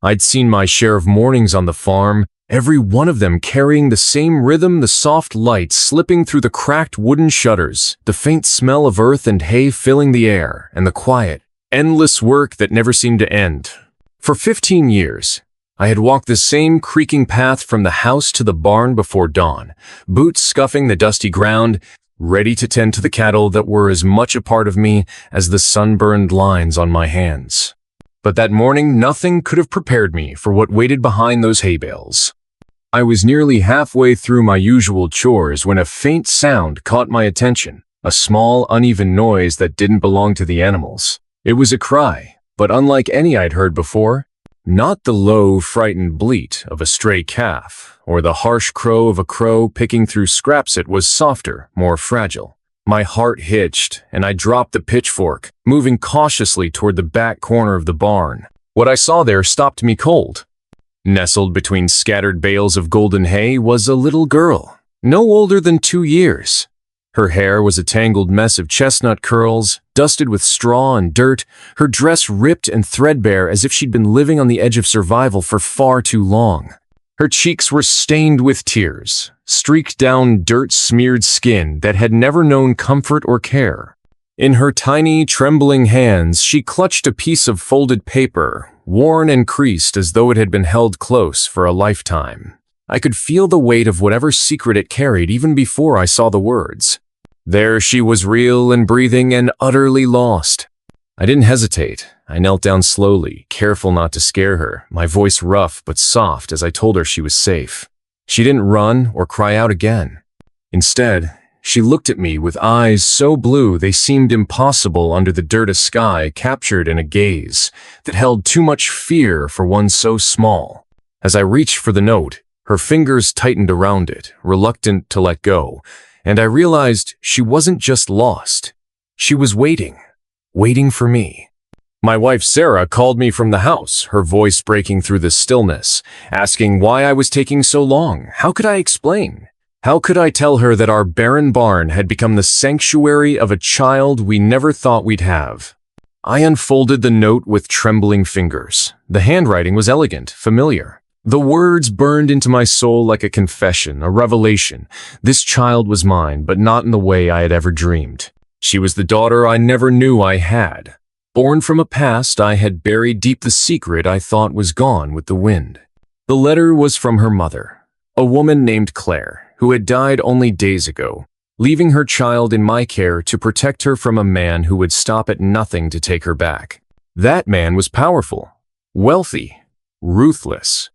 I'd seen my share of mornings on the farm, every one of them carrying the same rhythm, the soft light slipping through the cracked wooden shutters, the faint smell of earth and hay filling the air, and the quiet, endless work that never seemed to end. For 15 years, I had walked the same creaking path from the house to the barn before dawn, boots scuffing the dusty ground, ready to tend to the cattle that were as much a part of me as the sunburned lines on my hands. But that morning, nothing could have prepared me for what waited behind those hay bales. I was nearly halfway through my usual chores when a faint sound caught my attention, a small, uneven noise that didn't belong to the animals. It was a cry, but unlike any I'd heard before. Not the low, frightened bleat of a stray calf, or the harsh crow of a crow picking through scraps. It was softer, more fragile. My heart hitched, and I dropped the pitchfork, moving cautiously toward the back corner of the barn. What I saw there stopped me cold. Nestled between scattered bales of golden hay was a little girl, no older than 2 years. Her hair was a tangled mess of chestnut curls, dusted with straw and dirt, her dress ripped and threadbare as if she'd been living on the edge of survival for far too long. Her cheeks were stained with tears, streaked down dirt-smeared skin that had never known comfort or care. In her tiny, trembling hands, she clutched a piece of folded paper, worn and creased as though it had been held close for a lifetime. I could feel the weight of whatever secret it carried even before I saw the words. There she was, real and breathing and utterly lost. I didn't hesitate. I knelt down slowly, careful not to scare her, my voice rough but soft as I told her she was safe. She didn't run or cry out again. Instead, she looked at me with eyes so blue they seemed impossible under the dirt of sky, captured in a gaze that held too much fear for one so small. As I reached for the note, her fingers tightened around it, reluctant to let go, and I realized she wasn't just lost. She was waiting for me. My wife Sarah called me from the house, her voice breaking through the stillness, asking why I was taking so long. How could I explain? How could I tell her that our barren barn had become the sanctuary of a child we never thought we'd have? I unfolded the note with trembling fingers. The handwriting was elegant, familiar. The words burned into my soul like a confession, a revelation. This child was mine, but not in the way I had ever dreamed. She was the daughter I never knew I had. Born from a past I had buried deep, the secret I thought was gone with the wind. The letter was from her mother, a woman named Claire, who had died only days ago, leaving her child in my care to protect her from a man who would stop at nothing to take her back. That man was powerful, wealthy, ruthless.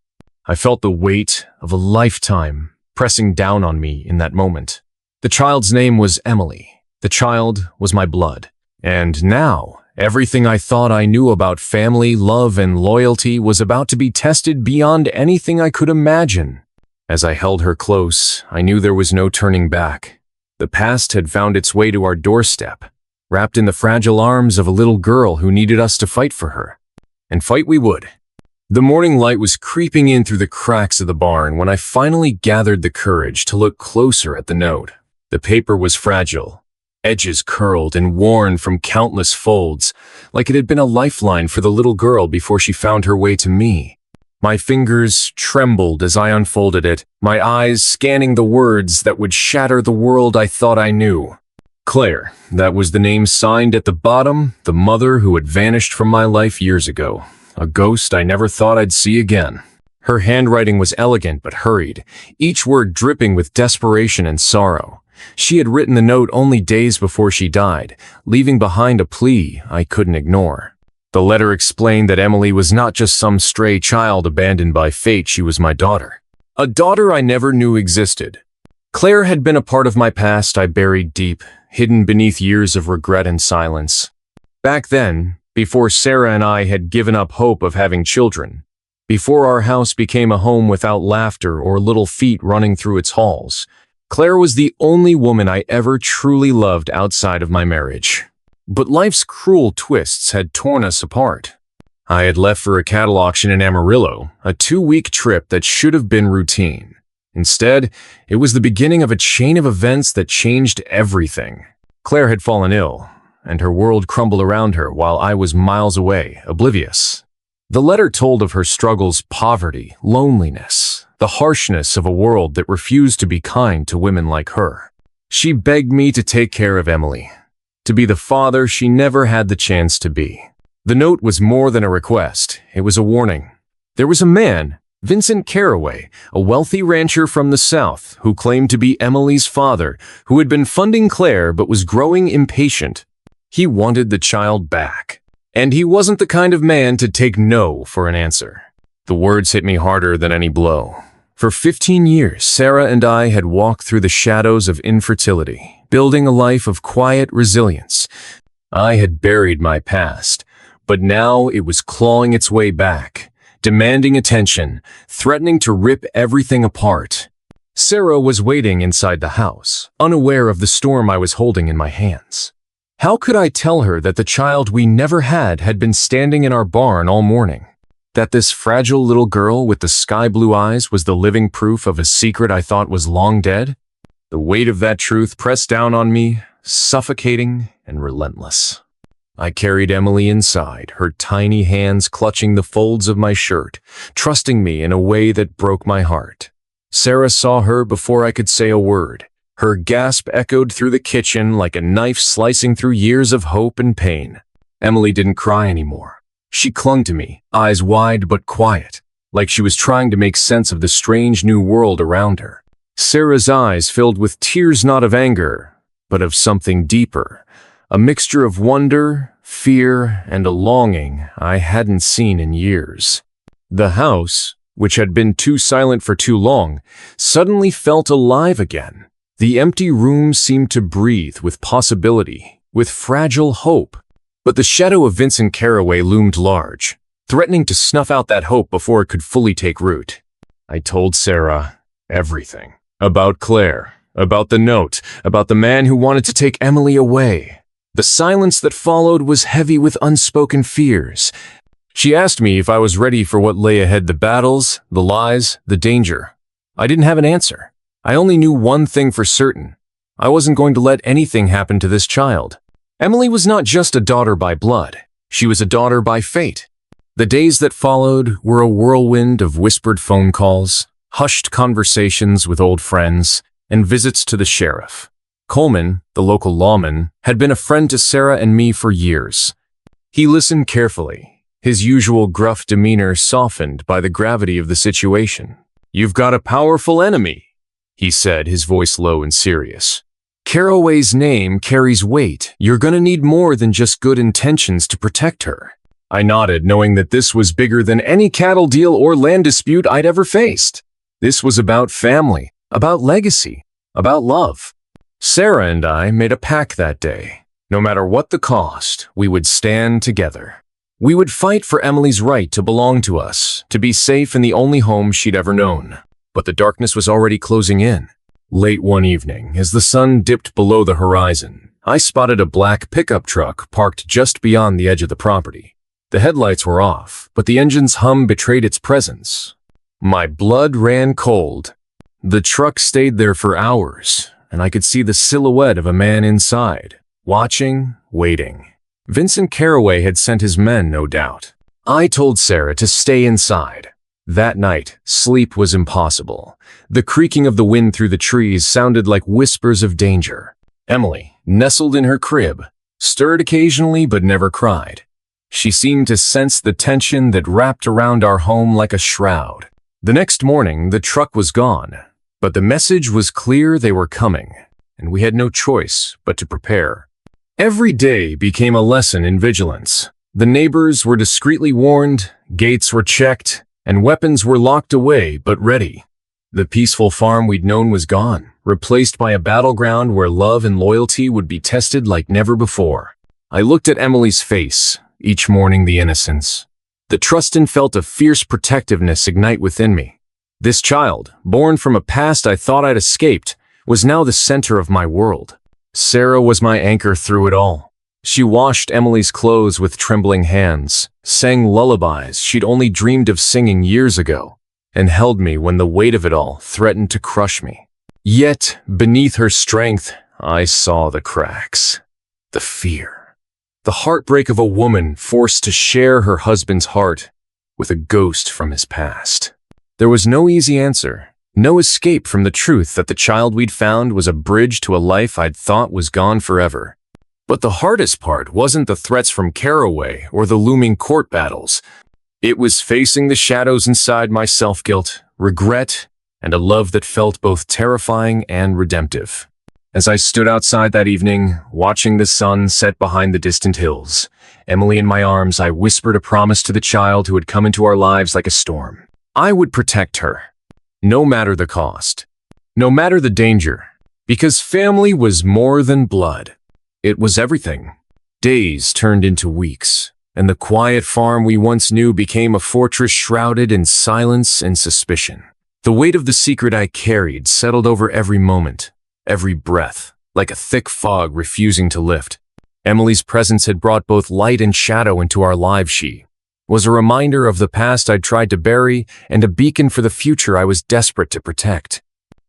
I felt the weight of a lifetime pressing down on me in that moment. The child's name was Emily. The child was my blood. And now, everything I thought I knew about family, love, and loyalty was about to be tested beyond anything I could imagine. As I held her close, I knew there was no turning back. The past had found its way to our doorstep, wrapped in the fragile arms of a little girl who needed us to fight for her. And fight we would. The morning light was creeping in through the cracks of the barn when I finally gathered the courage to look closer at the note. The paper was fragile, edges curled and worn from countless folds, like it had been a lifeline for the little girl before she found her way to me. My fingers trembled as I unfolded it, my eyes scanning the words that would shatter the world I thought I knew. Claire, that was the name signed at the bottom, the mother who had vanished from my life years ago. A ghost I never thought I'd see again. Her handwriting was elegant but hurried, each word dripping with desperation and sorrow. She had written the note only days before she died, leaving behind a plea I couldn't ignore. The letter explained that Emily was not just some stray child abandoned by fate, she was my daughter. A daughter I never knew existed. Claire had been a part of my past I buried deep, hidden beneath years of regret and silence. Back then, before Sarah and I had given up hope of having children, before our house became a home without laughter or little feet running through its halls, Claire was the only woman I ever truly loved outside of my marriage. But life's cruel twists had torn us apart. I had left for a cattle auction in Amarillo, a 2-week trip that should have been routine. Instead, it was the beginning of a chain of events that changed everything. Claire had fallen ill, and her world crumbled around her while I was miles away, oblivious. The letter told of her struggles, poverty, loneliness, the harshness of a world that refused to be kind to women like her. She begged me to take care of Emily, to be the father she never had the chance to be. The note was more than a request, it was a warning. There was a man, Vincent Carraway, a wealthy rancher from the South, who claimed to be Emily's father, who had been funding Claire but was growing impatient. He wanted the child back. And he wasn't the kind of man to take no for an answer. The words hit me harder than any blow. For 15 years, Sarah and I had walked through the shadows of infertility, building a life of quiet resilience. I had buried my past, but now it was clawing its way back, demanding attention, threatening to rip everything apart. Sarah was waiting inside the house, unaware of the storm I was holding in my hands. How could I tell her that the child we never had been standing in our barn all morning? That this fragile little girl with the sky-blue eyes was the living proof of a secret I thought was long dead? The weight of that truth pressed down on me, suffocating and relentless. I carried Emily inside, her tiny hands clutching the folds of my shirt, trusting me in a way that broke my heart. Sarah saw her before I could say a word. Her gasp echoed through the kitchen like a knife slicing through years of hope and pain. Emily didn't cry anymore. She clung to me, eyes wide but quiet, like she was trying to make sense of the strange new world around her. Sarah's eyes filled with tears not of anger, but of something deeper, a mixture of wonder, fear, and a longing I hadn't seen in years. The house, which had been too silent for too long, suddenly felt alive again. The empty room seemed to breathe with possibility, with fragile hope. But the shadow of Vincent Carraway loomed large, threatening to snuff out that hope before it could fully take root. I told Sarah everything. About Claire, about the note, about the man who wanted to take Emily away. The silence that followed was heavy with unspoken fears. She asked me if I was ready for what lay ahead, the battles, the lies, the danger. I didn't have an answer. I only knew one thing for certain. I wasn't going to let anything happen to this child. Emily was not just a daughter by blood. She was a daughter by fate. The days that followed were a whirlwind of whispered phone calls, hushed conversations with old friends, and visits to the sheriff. Coleman, the local lawman, had been a friend to Sarah and me for years. He listened carefully, his usual gruff demeanor softened by the gravity of the situation. "You've got a powerful enemy," he said, his voice low and serious. "Carraway's name carries weight. You're gonna need more than just good intentions to protect her." I nodded, knowing that this was bigger than any cattle deal or land dispute I'd ever faced. This was about family, about legacy, about love. Sarah and I made a pact that day. No matter what the cost, we would stand together. We would fight for Emily's right to belong to us, to be safe in the only home she'd ever known. But the darkness was already closing in. Late one evening, as the sun dipped below the horizon, I spotted a black pickup truck parked just beyond the edge of the property. The headlights were off, but the engine's hum betrayed its presence. My blood ran cold. The truck stayed there for hours, and I could see the silhouette of a man inside, watching, waiting. Vincent Carraway had sent his men, no doubt. I told Sarah to stay inside. That night, sleep was impossible. The creaking of the wind through the trees sounded like whispers of danger. Emily, nestled in her crib, stirred occasionally but never cried. She seemed to sense the tension that wrapped around our home like a shroud. The next morning, the truck was gone, but the message was clear: they were coming, and we had no choice but to prepare. Every day became a lesson in vigilance. The neighbors were discreetly warned, gates were checked, and weapons were locked away but ready. The peaceful farm we'd known was gone, replaced by a battleground where love and loyalty would be tested like never before. I looked at Emily's face, each morning the innocence. The trust and felt a fierce protectiveness ignite within me. This child, born from a past I thought I'd escaped, was now the center of my world. Sarah was my anchor through it all. She washed Emily's clothes with trembling hands, sang lullabies she'd only dreamed of singing years ago, and held me when the weight of it all threatened to crush me. Yet, beneath her strength, I saw the cracks. The fear. The heartbreak of a woman forced to share her husband's heart, with a ghost from his past. There was no easy answer, no escape from the truth that the child we'd found was a bridge to a life I'd thought was gone forever. But the hardest part wasn't the threats from Caraway or the looming court battles. It was facing the shadows inside my self-guilt, regret, and a love that felt both terrifying and redemptive. As I stood outside that evening, watching the sun set behind the distant hills, Emily in my arms, I whispered a promise to the child who had come into our lives like a storm. I would protect her, no matter the cost, no matter the danger, because family was more than blood. It was everything. Days turned into weeks, and the quiet farm we once knew became a fortress shrouded in silence and suspicion. The weight of the secret I carried settled over every moment, every breath, like a thick fog refusing to lift. Emily's presence had brought both light and shadow into our lives. She was a reminder of the past I'd tried to bury and a beacon for the future I was desperate to protect.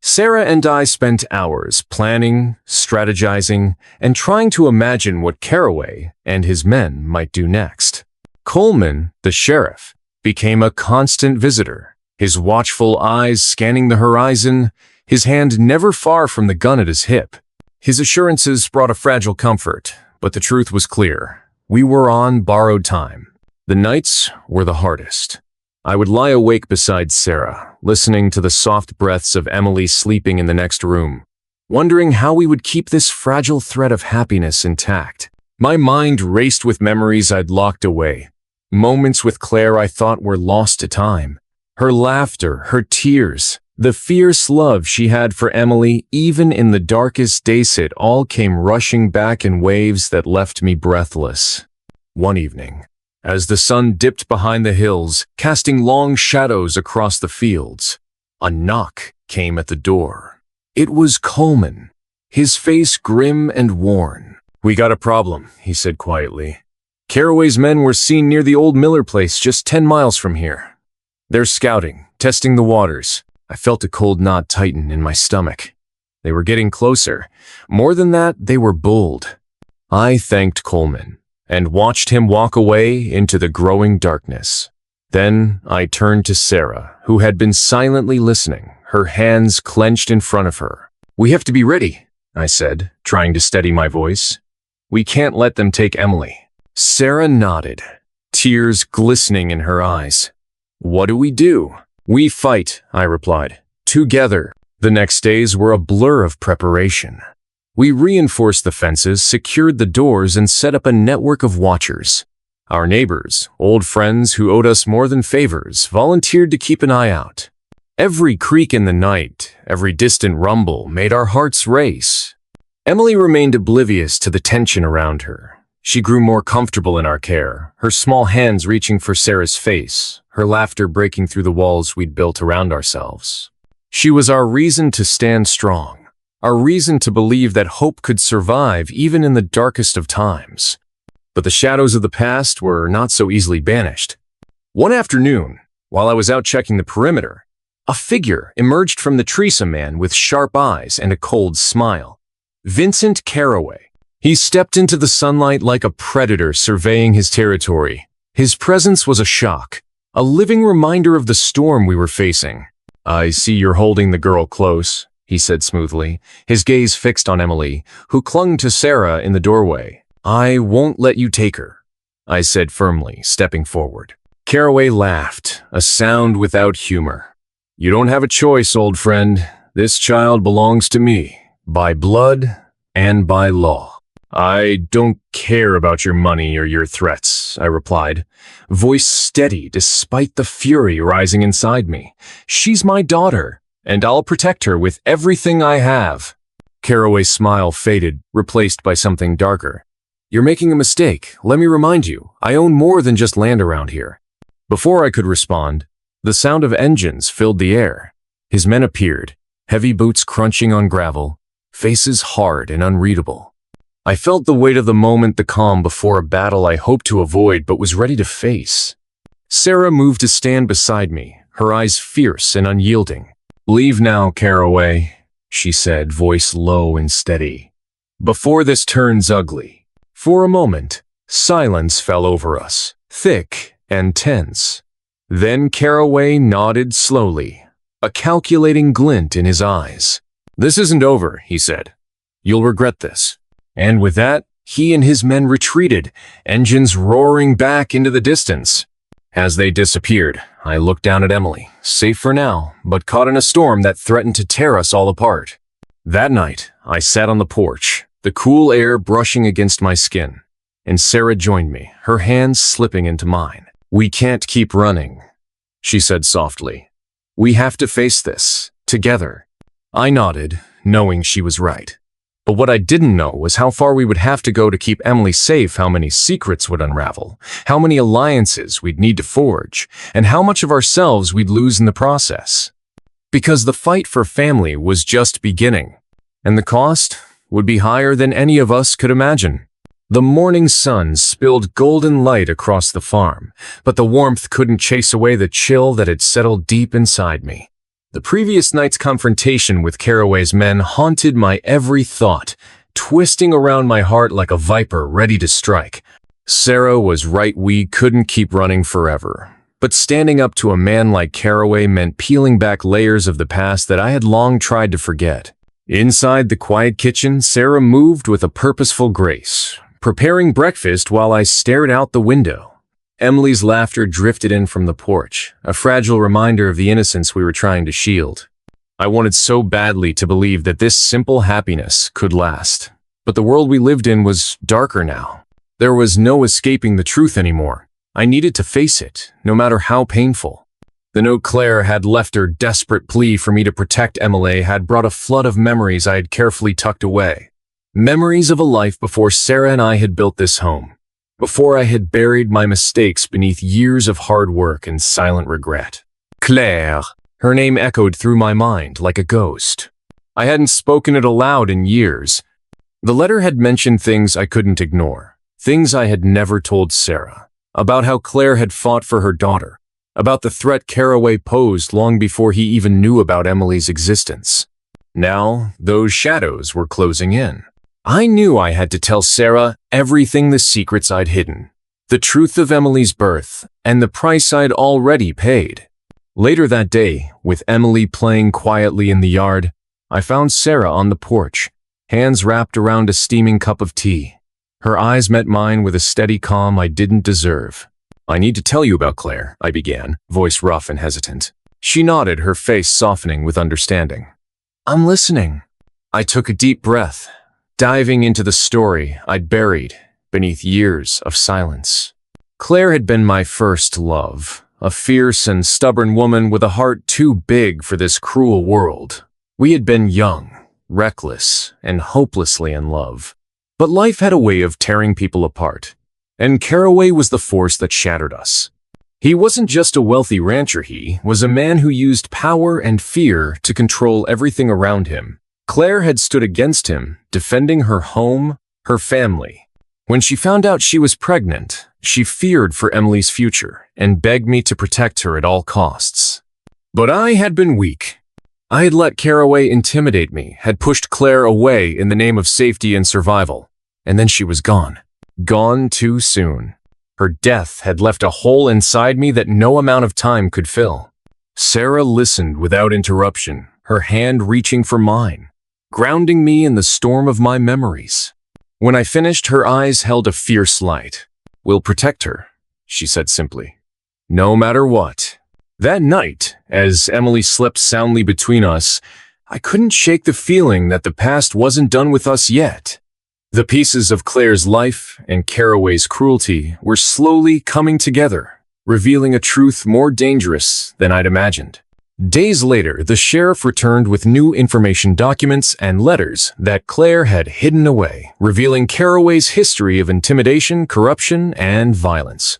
Sarah and I spent hours planning, strategizing, and trying to imagine what Caraway and his men might do next. Coleman, the sheriff, became a constant visitor, his watchful eyes scanning the horizon, his hand never far from the gun at his hip. His assurances brought a fragile comfort, but the truth was clear. We were on borrowed time. The nights were the hardest. I would lie awake beside Sarah, listening to the soft breaths of Emily sleeping in the next room, wondering how we would keep this fragile thread of happiness intact. My mind raced with memories I'd locked away, moments with Claire I thought were lost to time. Her laughter, her tears, the fierce love she had for Emily, even in the darkest days, it all came rushing back in waves that left me breathless. One evening, as the sun dipped behind the hills, casting long shadows across the fields, a knock came at the door. It was Coleman, his face grim and worn. "We got a problem," he said quietly. "Caraway's men were seen near the old Miller place just 10 miles from here. They're scouting, testing the waters." I felt a cold knot tighten in my stomach. They were getting closer. More than that, they were bold. I thanked Coleman and watched him walk away into the growing darkness. Then I turned to Sarah, who had been silently listening, her hands clenched in front of her. "We have to be ready," I said, trying to steady my voice. "We can't let them take Emily." Sarah nodded, tears glistening in her eyes. "What do we do?" "We fight," I replied. "Together." The next days were a blur of preparation. We reinforced the fences, secured the doors, and set up a network of watchers. Our neighbors, old friends who owed us more than favors, volunteered to keep an eye out. Every creak in the night, every distant rumble made our hearts race. Emily remained oblivious to the tension around her. She grew more comfortable in our care, her small hands reaching for Sarah's face, her laughter breaking through the walls we'd built around ourselves. She was our reason to stand strong, our reason to believe that hope could survive even in the darkest of times. But the shadows of the past were not so easily banished. One afternoon, while I was out checking the perimeter, a figure emerged from the tree, a man with sharp eyes and a cold smile. Vincent Caraway. He stepped into the sunlight like a predator surveying his territory. His presence was a shock, a living reminder of the storm we were facing. "I see you're holding the girl close," he said smoothly, his gaze fixed on Emily, who clung to Sarah in the doorway. "I won't let you take her," I said firmly, stepping forward. Caraway laughed, a sound without humor. "You don't have a choice, old friend. This child belongs to me, by blood and by law." "I don't care about your money or your threats," I replied, voice steady despite the fury rising inside me. "She's my daughter, and I'll protect her with everything I have." Caraway's smile faded, replaced by something darker. "You're making a mistake. Let me remind you, I own more than just land around here." Before I could respond, the sound of engines filled the air. His men appeared, heavy boots crunching on gravel, faces hard and unreadable. I felt the weight of the moment, the calm before a battle I hoped to avoid but was ready to face. Sarah moved to stand beside me, her eyes fierce and unyielding. "Leave now, Caraway," she said, voice low and steady, "before this turns ugly." For a moment, silence fell over us, thick and tense. Then Caraway nodded slowly, a calculating glint in his eyes. "This isn't over," he said. "You'll regret this." And with that, he and his men retreated, engines roaring back into the distance. As they disappeared, I looked down at Emily, safe for now, but caught in a storm that threatened to tear us all apart. That night, I sat on the porch, the cool air brushing against my skin, and Sarah joined me, her hands slipping into mine. "We can't keep running," she said softly. "We have to face this, together." I nodded, knowing she was right. But what I didn't know was how far we would have to go to keep Emily safe, how many secrets would unravel, how many alliances we'd need to forge, and how much of ourselves we'd lose in the process. Because the fight for family was just beginning, and the cost would be higher than any of us could imagine. The morning sun spilled golden light across the farm, but the warmth couldn't chase away the chill that had settled deep inside me. The previous night's confrontation with Caraway's men haunted my every thought, twisting around my heart like a viper ready to strike. Sarah was right, we couldn't keep running forever. But standing up to a man like Caraway meant peeling back layers of the past that I had long tried to forget. Inside the quiet kitchen, Sarah moved with a purposeful grace, preparing breakfast while I stared out the window. Emily's laughter drifted in from the porch, a fragile reminder of the innocence we were trying to shield. I wanted so badly to believe that this simple happiness could last. But the world we lived in was darker now. There was no escaping the truth anymore. I needed to face it, no matter how painful. The note Claire had left, her desperate plea for me to protect Emily, had brought a flood of memories I had carefully tucked away. Memories of a life before Sarah and I had built this home. Before I had buried my mistakes beneath years of hard work and silent regret. Claire. Her name echoed through my mind like a ghost. I hadn't spoken it aloud in years. The letter had mentioned things I couldn't ignore, things I had never told Sarah, about how Claire had fought for her daughter, about the threat Caraway posed long before he even knew about Emily's existence. Now, those shadows were closing in. I knew I had to tell Sarah everything, the secrets I'd hidden, the truth of Emily's birth, and the price I'd already paid. Later that day, with Emily playing quietly in the yard, I found Sarah on the porch, hands wrapped around a steaming cup of tea. Her eyes met mine with a steady calm I didn't deserve. "I need to tell you about Claire," I began, voice rough and hesitant. She nodded, her face softening with understanding. "I'm listening." I took a deep breath, diving into the story I'd buried beneath years of silence. Claire had been my first love, a fierce and stubborn woman with a heart too big for this cruel world. We had been young, reckless, and hopelessly in love. But life had a way of tearing people apart, and Caraway was the force that shattered us. He wasn't just a wealthy rancher, he was a man who used power and fear to control everything around him. Claire had stood against him, defending her home, her family. When she found out she was pregnant, she feared for Emily's future and begged me to protect her at all costs. But I had been weak. I had let Caraway intimidate me, had pushed Claire away in the name of safety and survival. And then she was gone. Gone too soon. Her death had left a hole inside me that no amount of time could fill. Sarah listened without interruption, her hand reaching for mine, grounding me in the storm of my memories. When I finished, her eyes held a fierce light. "We'll protect her," she said simply. "No matter what." That night, as Emily slept soundly between us, I couldn't shake the feeling that the past wasn't done with us yet. The pieces of Claire's life and Caraway's cruelty were slowly coming together, revealing a truth more dangerous than I'd imagined. Days later, the sheriff returned with new information, documents, and letters that Claire had hidden away, revealing Caraway's history of intimidation, corruption, and violence.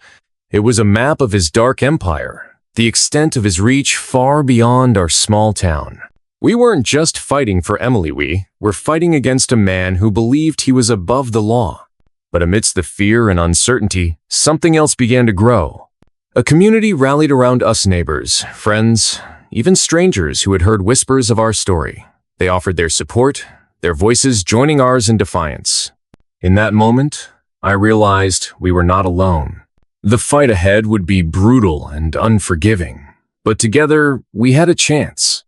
It was a map of his dark empire, the extent of his reach far beyond our small town. We weren't just fighting for Emily, we were fighting against a man who believed he was above the law. But amidst the fear and uncertainty, something else began to grow. A community rallied around us, neighbors, friends, even strangers who had heard whispers of our story. They offered their support, their voices joining ours in defiance. In that moment, I realized we were not alone. The fight ahead would be brutal and unforgiving, but together we had a chance.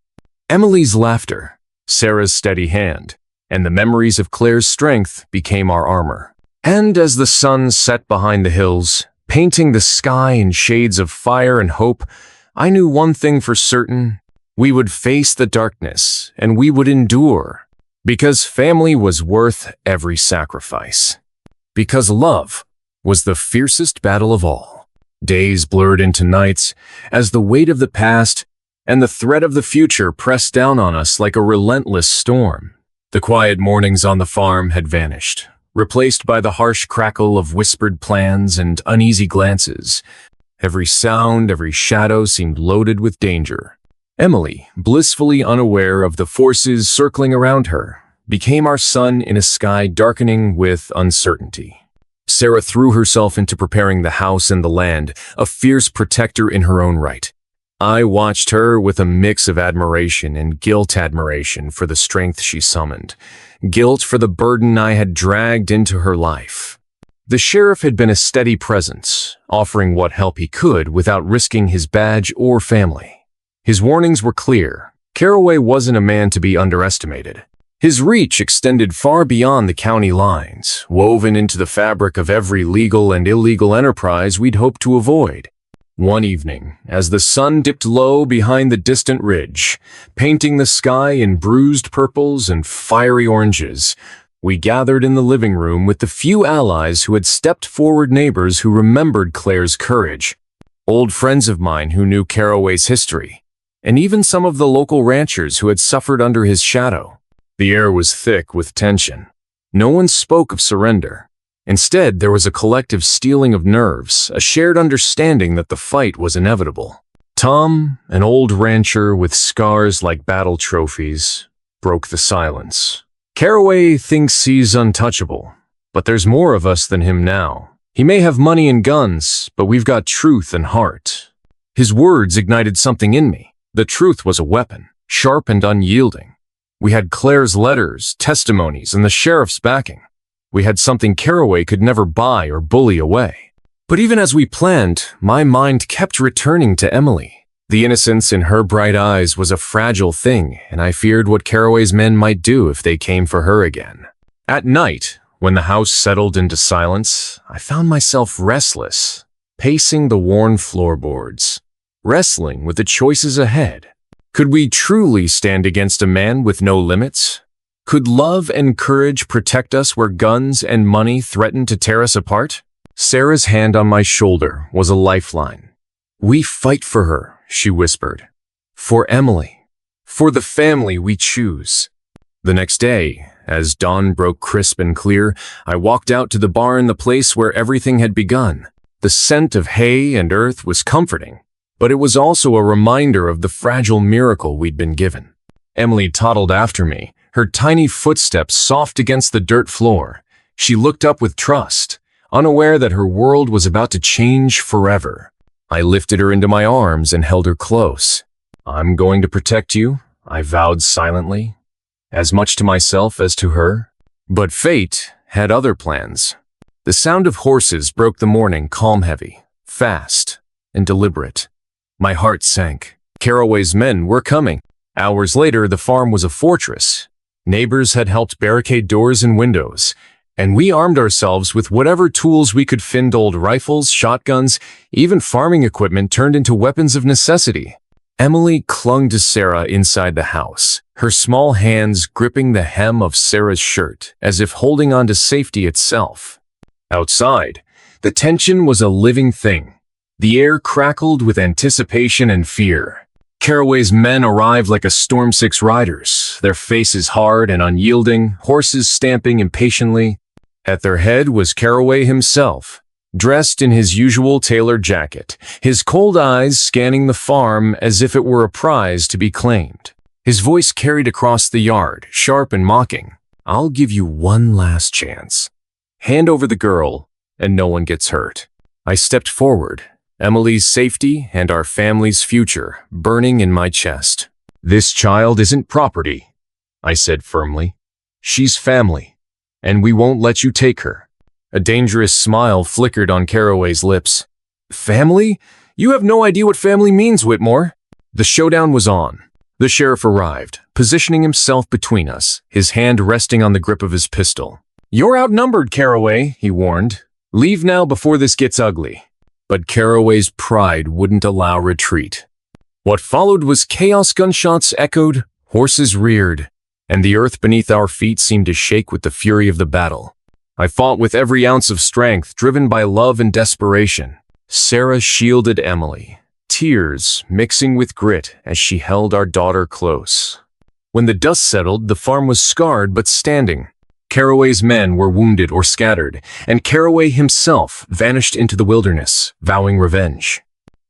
Emily's laughter, Sarah's steady hand, and the memories of Claire's strength became our armor. And as the sun set behind the hills, painting the sky in shades of fire and hope, I knew one thing for certain: we would face the darkness, and we would endure. Because family was worth every sacrifice. Because love was the fiercest battle of all. Days blurred into nights as the weight of the past and the threat of the future pressed down on us like a relentless storm. The quiet mornings on the farm had vanished, replaced by the harsh crackle of whispered plans and uneasy glances. Every sound, every shadow seemed loaded with danger. Emily, blissfully unaware of the forces circling around her, became our sun in a sky darkening with uncertainty. Sarah threw herself into preparing the house and the land, a fierce protector in her own right. I watched her with a mix of admiration and guilt-admiration for the strength she summoned, guilt for the burden I had dragged into her life. The sheriff had been a steady presence, offering what help he could without risking his badge or family. His warnings were clear. Caraway wasn't a man to be underestimated. His reach extended far beyond the county lines, woven into the fabric of every legal and illegal enterprise we'd hoped to avoid. One evening, as the sun dipped low behind the distant ridge, painting the sky in bruised purples and fiery oranges, we gathered in the living room with the few allies who had stepped forward, neighbors who remembered Claire's courage, old friends of mine who knew Caraway's history, and even some of the local ranchers who had suffered under his shadow. The air was thick with tension. No one spoke of surrender. Instead, there was a collective steeling of nerves, a shared understanding that the fight was inevitable. Tom, an old rancher with scars like battle trophies, broke the silence. Caraway thinks he's untouchable, but there's more of us than him now. He may have money and guns, but we've got truth and heart. His words ignited something in me. The truth was a weapon, sharp and unyielding. We had Claire's letters, testimonies, and the sheriff's backing. We had something Caraway could never buy or bully away. But even as we planned, my mind kept returning to Emily. The innocence in her bright eyes was a fragile thing, and I feared what Caraway's men might do if they came for her again. At night, when the house settled into silence, I found myself restless, pacing the worn floorboards, wrestling with the choices ahead. Could we truly stand against a man with no limits? Could love and courage protect us where guns and money threatened to tear us apart? Sarah's hand on my shoulder was a lifeline. "We fight for her," she whispered. "For Emily. For the family we choose." The next day, as dawn broke crisp and clear, I walked out to the barn, the place where everything had begun. The scent of hay and earth was comforting, but it was also a reminder of the fragile miracle we'd been given. Emily toddled after me, her tiny footsteps soft against the dirt floor. She looked up with trust, unaware that her world was about to change forever. I lifted her into my arms and held her close. "I'm going to protect you," I vowed silently, as much to myself as to her. But fate had other plans. The sound of horses broke the morning, calm, heavy, fast, and deliberate. My heart sank. Caraway's men were coming. Hours later, the farm was a fortress. Neighbors had helped barricade doors and windows, and we armed ourselves with whatever tools we could find: old rifles, shotguns, even farming equipment turned into weapons of necessity. Emily clung to Sarah inside the house, her small hands gripping the hem of Sarah's shirt, as if holding on to safety itself. Outside, the tension was a living thing. The air crackled with anticipation and fear. Caraway's men arrived like a storm-six riders, their faces hard and unyielding, horses stamping impatiently. At their head was Caraway himself, dressed in his usual tailor jacket, his cold eyes scanning the farm as if it were a prize to be claimed. His voice carried across the yard, sharp and mocking. "I'll give you one last chance. Hand over the girl, and no one gets hurt." I stepped forward, Emily's safety and our family's future burning in my chest. "This child isn't property," I said firmly. "She's family, and we won't let you take her." A dangerous smile flickered on Caraway's lips. Family? You have no idea what family means, Whitmore. The showdown was on. The sheriff arrived, positioning himself between us, his hand resting on the grip of his pistol. You're outnumbered, Caraway, he warned. Leave now before this gets ugly. But Caraway's pride wouldn't allow retreat. What followed was chaos. Gunshots echoed, horses reared, and the earth beneath our feet seemed to shake with the fury of the battle. I fought with every ounce of strength, driven by love and desperation. Sarah shielded Emily, tears mixing with grit as she held our daughter close. When the dust settled, the farm was scarred but standing. Caraway's men were wounded or scattered, and Caraway himself vanished into the wilderness, vowing revenge.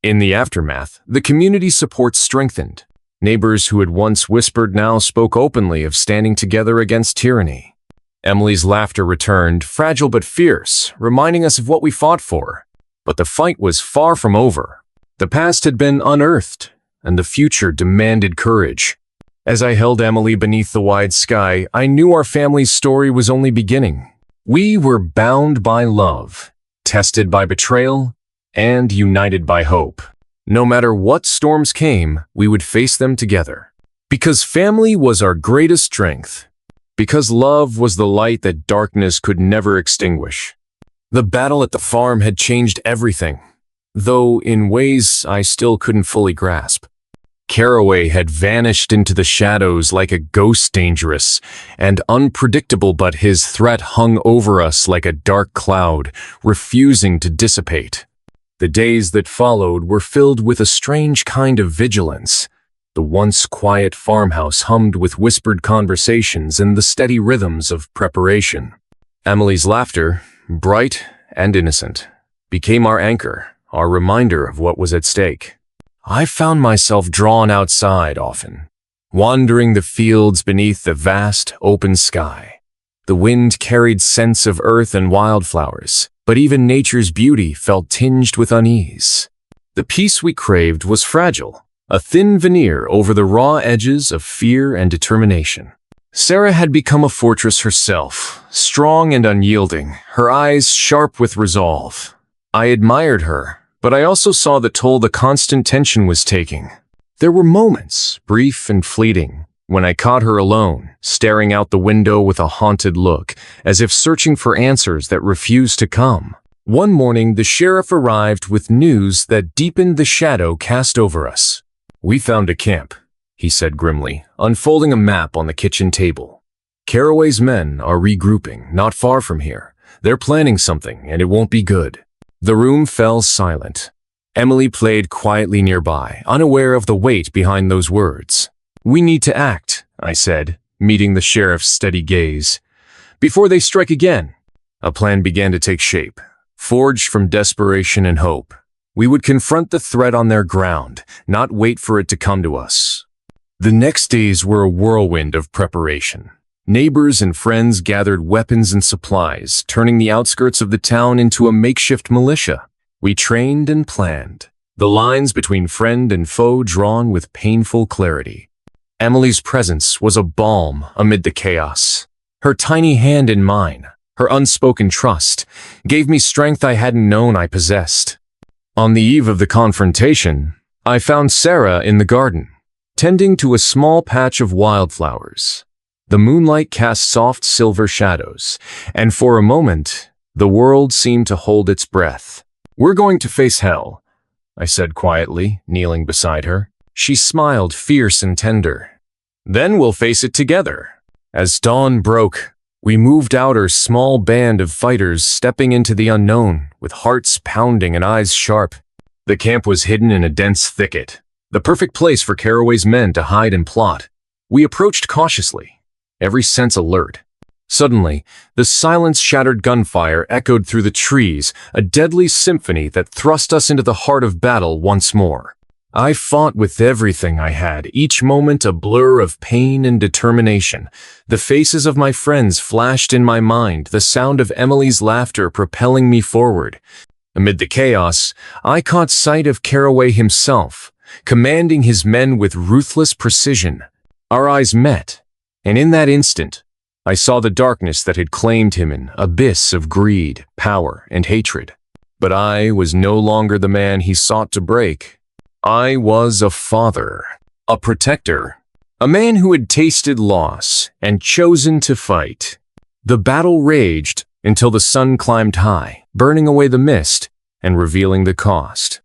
In the aftermath, the community support strengthened. Neighbors who had once whispered now spoke openly of standing together against tyranny. Emily's laughter returned, fragile but fierce, reminding us of what we fought for. But the fight was far from over. The past had been unearthed, and the future demanded courage. As I held Emily beneath the wide sky, I knew our family's story was only beginning. We were bound by love, tested by betrayal, and united by hope. No matter what storms came, we would face them together. Because family was our greatest strength. Because love was the light that darkness could never extinguish. The battle at the farm had changed everything, though in ways I still couldn't fully grasp. Caraway had vanished into the shadows like a ghost, dangerous and unpredictable, but his threat hung over us like a dark cloud, refusing to dissipate. The days that followed were filled with a strange kind of vigilance. The once quiet farmhouse hummed with whispered conversations and the steady rhythms of preparation. Emily's laughter, bright and innocent, became our anchor, our reminder of what was at stake. I found myself drawn outside often, wandering the fields beneath the vast, open sky. The wind carried scents of earth and wildflowers, but even nature's beauty felt tinged with unease. The peace we craved was fragile, a thin veneer over the raw edges of fear and determination. Sarah had become a fortress herself, strong and unyielding, her eyes sharp with resolve. I admired her, but I also saw the toll the constant tension was taking. There were moments, brief and fleeting, when I caught her alone, staring out the window with a haunted look, as if searching for answers that refused to come. One morning, the sheriff arrived with news that deepened the shadow cast over us. "We found a camp," he said grimly, unfolding a map on the kitchen table. "Caraway's men are regrouping, not far from here. They're planning something, and it won't be good." The room fell silent. Emily played quietly nearby, unaware of the weight behind those words. "We need to act," I said, meeting the sheriff's steady gaze. "Before they strike again." A plan began to take shape, forged from desperation and hope. We would confront the threat on their ground, not wait for it to come to us. The next days were a whirlwind of preparation. Neighbors and friends gathered weapons and supplies, turning the outskirts of the town into a makeshift militia. We trained and planned, the lines between friend and foe drawn with painful clarity. Emily's presence was a balm amid the chaos. Her tiny hand in mine, her unspoken trust, gave me strength I hadn't known I possessed. On the eve of the confrontation, I found Sarah in the garden, tending to a small patch of wildflowers. The moonlight cast soft silver shadows, and for a moment, the world seemed to hold its breath. "We're going to face hell," I said quietly, kneeling beside her. She smiled, fierce and tender. "Then we'll face it together." As dawn broke, we moved out, our small band of fighters stepping into the unknown, with hearts pounding and eyes sharp. The camp was hidden in a dense thicket, the perfect place for Caraway's men to hide and plot. We approached cautiously, every sense alert. Suddenly, the silence-shattered gunfire echoed through the trees, a deadly symphony that thrust us into the heart of battle once more. I fought with everything I had, each moment a blur of pain and determination. The faces of my friends flashed in my mind, the sound of Emily's laughter propelling me forward. Amid the chaos, I caught sight of Caraway himself, commanding his men with ruthless precision. Our eyes met, and in that instant, I saw the darkness that had claimed him, an abyss of greed, power, and hatred. But I was no longer the man he sought to break. I was a father, a protector, a man who had tasted loss and chosen to fight. The battle raged until the sun climbed high, burning away the mist and revealing the cost.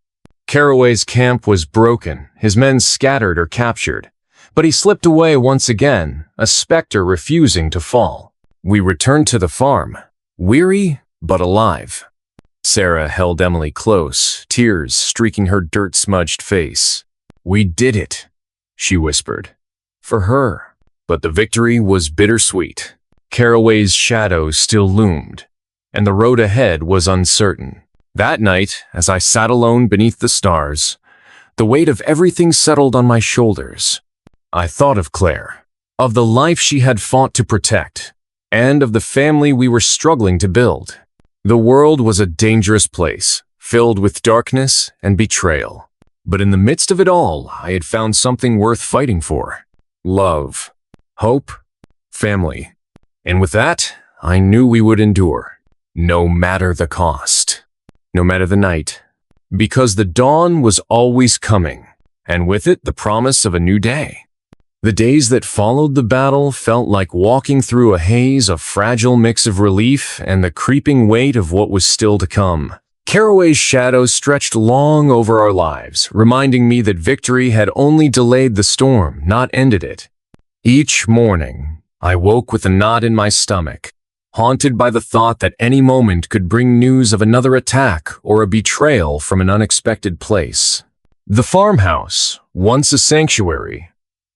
Caraway's camp was broken, his men scattered or captured, but he slipped away once again, a specter refusing to fall. We returned to the farm, weary but alive. Sarah held Emily close, tears streaking her dirt-smudged face. "We did it," she whispered. "For her." But the victory was bittersweet. Caraway's shadow still loomed, and the road ahead was uncertain. That night, as I sat alone beneath the stars, the weight of everything settled on my shoulders. I thought of Claire, of the life she had fought to protect, and of the family we were struggling to build. The world was a dangerous place, filled with darkness and betrayal. But in the midst of it all, I had found something worth fighting for. Love, hope, family. And with that, I knew we would endure, no matter the cost, no matter the night, because the dawn was always coming, and with it the promise of a new day. The days that followed the battle felt like walking through a haze, a fragile mix of relief and the creeping weight of what was still to come. Caraway's shadow stretched long over our lives, reminding me that victory had only delayed the storm, not ended it. Each morning, I woke with a knot in my stomach, haunted by the thought that any moment could bring news of another attack or a betrayal from an unexpected place. The farmhouse, once a sanctuary,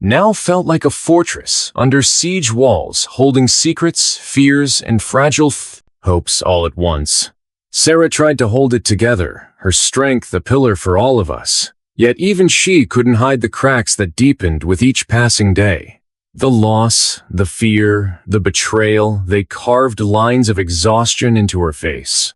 now felt like a fortress under siege walls, holding secrets, fears, and fragile hopes all at once. Sarah tried to hold it together, her strength a pillar for all of us. Yet even she couldn't hide the cracks that deepened with each passing day. The loss, the fear, the betrayal, they carved lines of exhaustion into her face.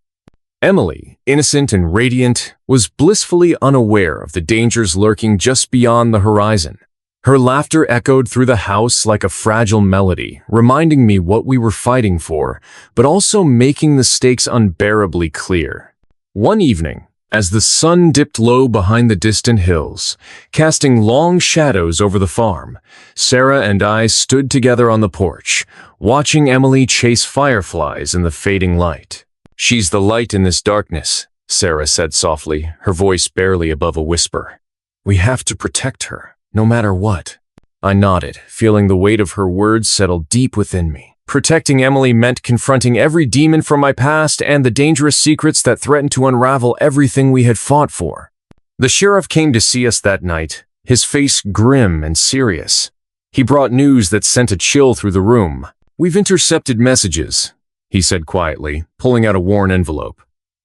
Emily, innocent and radiant, was blissfully unaware of the dangers lurking just beyond the horizon. Her laughter echoed through the house like a fragile melody, reminding me what we were fighting for, but also making the stakes unbearably clear. One evening, as the sun dipped low behind the distant hills, casting long shadows over the farm, Sarah and I stood together on the porch, watching Emily chase fireflies in the fading light. "She's the light in this darkness," Sarah said softly, her voice barely above a whisper. "We have to protect her. No matter what." I nodded, feeling the weight of her words settle deep within me. Protecting Emily meant confronting every demon from my past and the dangerous secrets that threatened to unravel everything we had fought for. The sheriff came to see us that night, his face grim and serious. He brought news that sent a chill through the room. "We've intercepted messages," he said quietly, pulling out a worn envelope.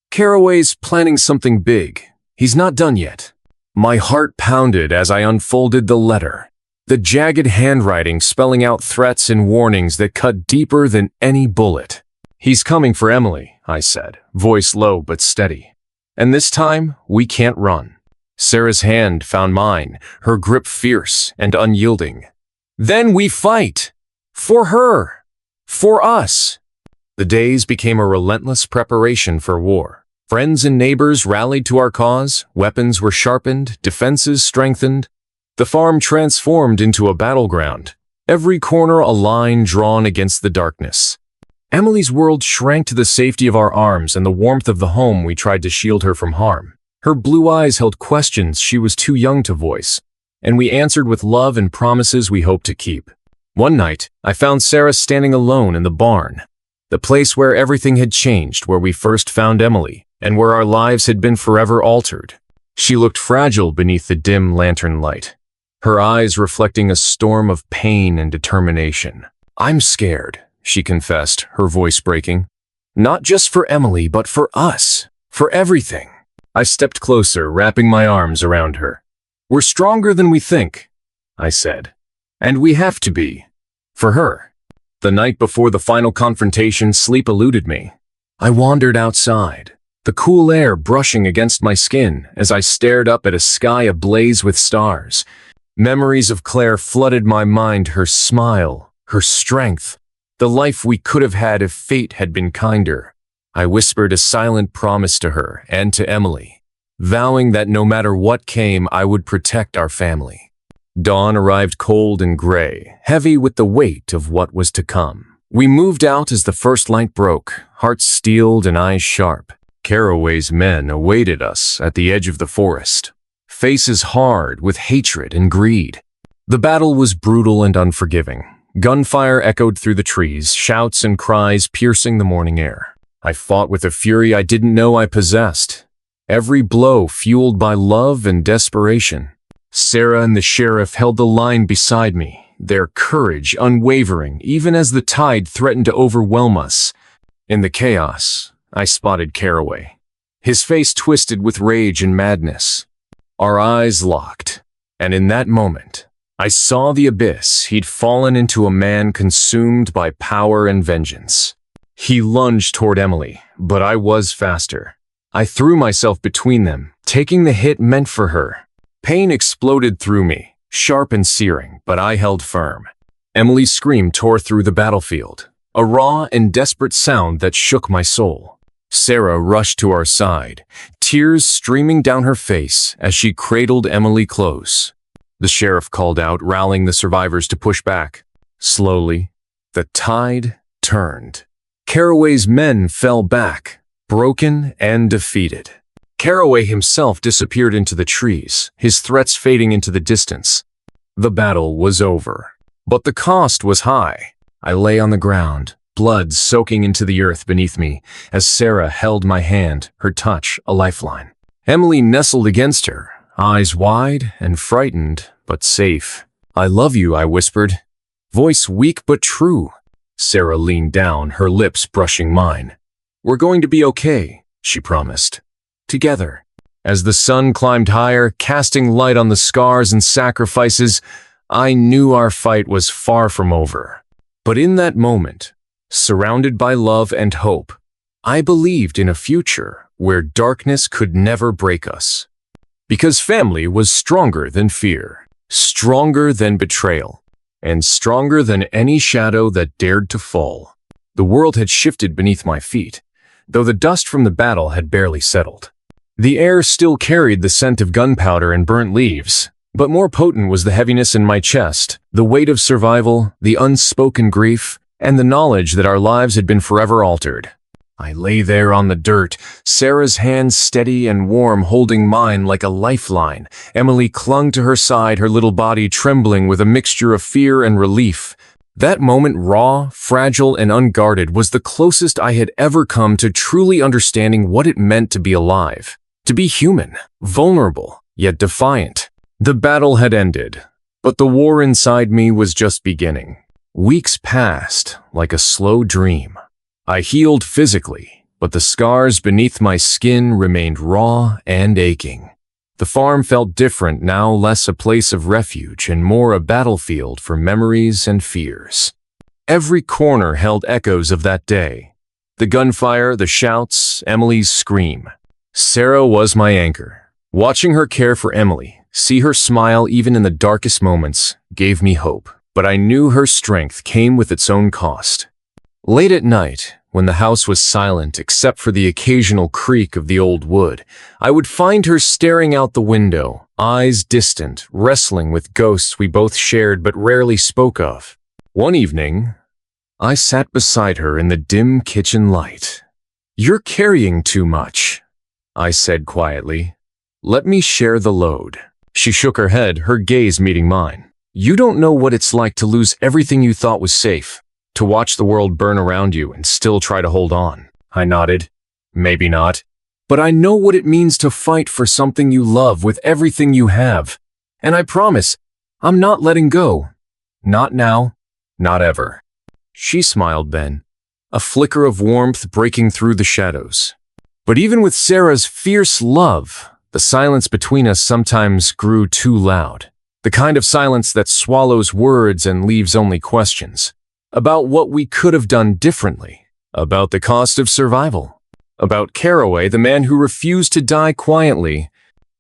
"Caraway's planning something big. He's not done yet." My heart pounded as I unfolded the letter, the jagged handwriting spelling out threats and warnings that cut deeper than any bullet. "He's coming for Emily," I said, voice low but steady. "And this time, we can't run." Sarah's hand found mine, her grip fierce and unyielding. "Then we fight! For her! For us!" The days became a relentless preparation for war. Friends and neighbors rallied to our cause, weapons were sharpened, defenses strengthened. The farm transformed into a battleground, every corner a line drawn against the darkness. Emily's world shrank to the safety of our arms and the warmth of the home we tried to shield her from harm. Her blue eyes held questions she was too young to voice, and we answered with love and promises we hoped to keep. One night, I found Sarah standing alone in the barn, the place where everything had changed, where we first found Emily, and where our lives had been forever altered. She looked fragile beneath the dim lantern light, her eyes reflecting a storm of pain and determination. "I'm scared," she confessed, her voice breaking. "Not just for Emily, but for us, for everything." I stepped closer, wrapping my arms around her. "We're stronger than we think," I said. "And we have to be. For her." The night before the final confrontation, sleep eluded me. I wandered outside, the cool air brushing against my skin as I stared up at a sky ablaze with stars. Memories of Claire flooded my mind, her smile, her strength, the life we could have had if fate had been kinder. I whispered a silent promise to her and to Emily, vowing that no matter what came, I would protect our family. Dawn arrived cold and gray, heavy with the weight of what was to come. We moved out as the first light broke, hearts steeled and eyes sharp. Caraway's men awaited us at the edge of the forest, faces hard with hatred and greed. The battle was brutal and unforgiving. Gunfire echoed through the trees, shouts and cries piercing the morning air. I fought with a fury I didn't know I possessed, every blow fueled by love and desperation. Sarah and the sheriff held the line beside me, their courage unwavering even as the tide threatened to overwhelm us. In the chaos, I spotted Caraway, his face twisted with rage and madness. Our eyes locked, and in that moment, I saw the abyss he'd fallen into, a man consumed by power and vengeance. He lunged toward Emily, but I was faster. I threw myself between them, taking the hit meant for her. Pain exploded through me, sharp and searing, but I held firm. Emily's scream tore through the battlefield, a raw and desperate sound that shook my soul. Sarah rushed to our side, tears streaming down her face as she cradled Emily close. The sheriff called out, rallying the survivors to push back. Slowly, the tide turned. Caraway's men fell back, broken and defeated. Caraway himself disappeared into the trees, his threats fading into the distance. The battle was over, but the cost was high. I lay on the ground, blood soaking into the earth beneath me, as Sarah held my hand, her touch a lifeline. Emily nestled against her, eyes wide and frightened, but safe. "I love you," I whispered, voice weak but true. Sarah leaned down, her lips brushing mine. "We're going to be okay," she promised. Together. As the sun climbed higher, casting light on the scars and sacrifices, I knew our fight was far from over. But in that moment, surrounded by love and hope, I believed in a future where darkness could never break us. Because family was stronger than fear, stronger than betrayal, and stronger than any shadow that dared to fall. The world had shifted beneath my feet, though the dust from the battle had barely settled. The air still carried the scent of gunpowder and burnt leaves, but more potent was the heaviness in my chest, the weight of survival, the unspoken grief, and the knowledge that our lives had been forever altered. I lay there on the dirt, Sarah's hands steady and warm holding mine like a lifeline. Emily clung to her side, her little body trembling with a mixture of fear and relief. That moment, raw, fragile, and unguarded, was the closest I had ever come to truly understanding what it meant to be alive, to be human, vulnerable, yet defiant. The battle had ended, but the war inside me was just beginning. Weeks passed like a slow dream. I healed physically, but the scars beneath my skin remained raw and aching. The farm felt different now, less a place of refuge and more a battlefield for memories and fears. Every corner held echoes of that day. The gunfire, the shouts, Emily's scream. Sarah was my anchor. Watching her care for Emily, see her smile even in the darkest moments, gave me hope. But I knew her strength came with its own cost. Late at night, when the house was silent except for the occasional creak of the old wood, I would find her staring out the window, eyes distant, wrestling with ghosts we both shared but rarely spoke of. One evening, I sat beside her in the dim kitchen light. "You're carrying too much," I said quietly. "Let me share the load." She shook her head, her gaze meeting mine. "You don't know what it's like to lose everything you thought was safe, to watch the world burn around you and still try to hold on." I nodded. "Maybe not. But I know what it means to fight for something you love with everything you have. And I promise, I'm not letting go. Not now, not ever." She smiled then, a flicker of warmth breaking through the shadows. But even with Sarah's fierce love, the silence between us sometimes grew too loud. The kind of silence that swallows words and leaves only questions. About what we could have done differently. About the cost of survival. About Caraway, the man who refused to die quietly.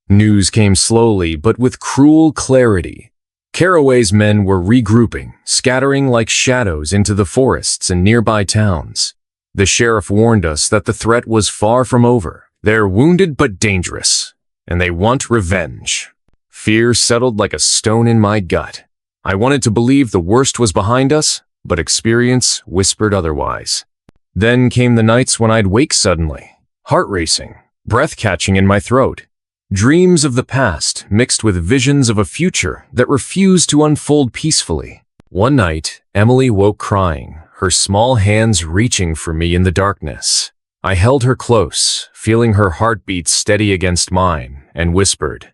News came slowly, but with cruel clarity. Caraway's men were regrouping, scattering like shadows into the forests and nearby towns. The sheriff warned us that the threat was far from over. They're wounded but dangerous, and they want revenge. Fear settled like a stone in my gut. I wanted to believe the worst was behind us, but experience whispered otherwise. Then came the nights when I'd wake suddenly, heart racing, breath catching in my throat. Dreams of the past mixed with visions of a future that refused to unfold peacefully. One night, Emily woke crying, her small hands reaching for me in the darkness. I held her close, feeling her heartbeat steady against mine, and whispered,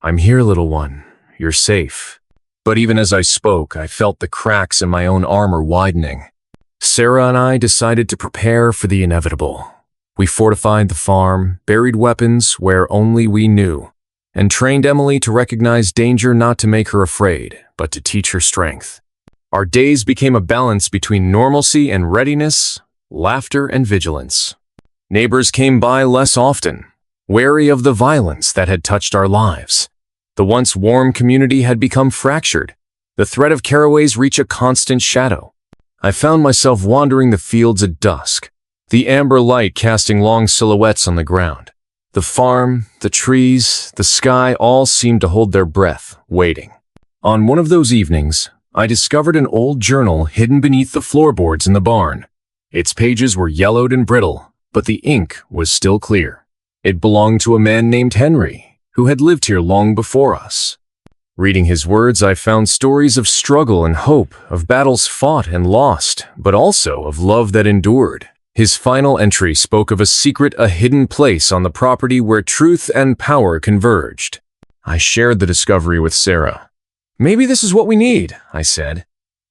"I'm here, little one. You're safe." But even as I spoke, I felt the cracks in my own armor widening. Sarah and I decided to prepare for the inevitable. We fortified the farm, buried weapons where only we knew, and trained Emily to recognize danger not to make her afraid, but to teach her strength. Our days became a balance between normalcy and readiness, laughter and vigilance. Neighbors came by less often, wary of the violence that had touched our lives. The once warm community had become fractured, the threat of caraway's reach a constant shadow. I found myself wandering the fields at dusk, the amber light casting long silhouettes on the ground. The farm, the trees, the sky all seemed to hold their breath, waiting. On one of those evenings, I discovered an old journal hidden beneath the floorboards in the barn. Its pages were yellowed and brittle, but the ink was still clear. It belonged to a man named Henry, who had lived here long before us. Reading his words, I found stories of struggle and hope, of battles fought and lost, but also of love that endured. His final entry spoke of a secret, a hidden place on the property where truth and power converged. I shared the discovery with Sarah. "Maybe this is what we need," I said.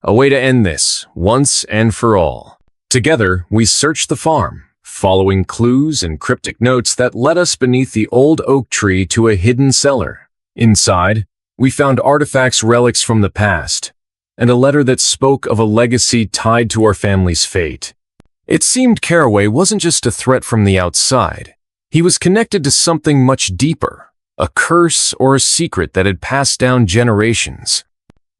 "A way to end this, once and for all." Together, we searched the farm, following clues and cryptic notes that led us beneath the old oak tree to a hidden cellar. Inside, we found artifacts, relics from the past, and a letter that spoke of a legacy tied to our family's fate. It seemed Caraway wasn't just a threat from the outside. He was connected to something much deeper, a curse or a secret that had passed down generations.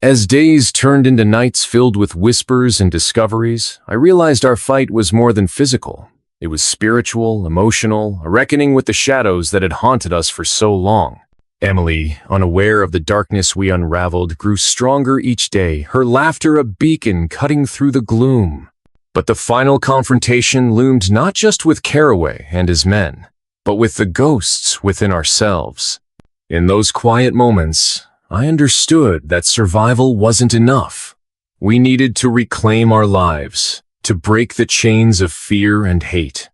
As days turned into nights filled with whispers and discoveries, I realized our fight was more than physical. It was spiritual, emotional, a reckoning with the shadows that had haunted us for so long. Emily, unaware of the darkness we unraveled, grew stronger each day, her laughter a beacon cutting through the gloom. But the final confrontation loomed not just with Caraway and his men, but with the ghosts within ourselves. In those quiet moments, I understood that survival wasn't enough. We needed to reclaim our lives, to break the chains of fear and hate.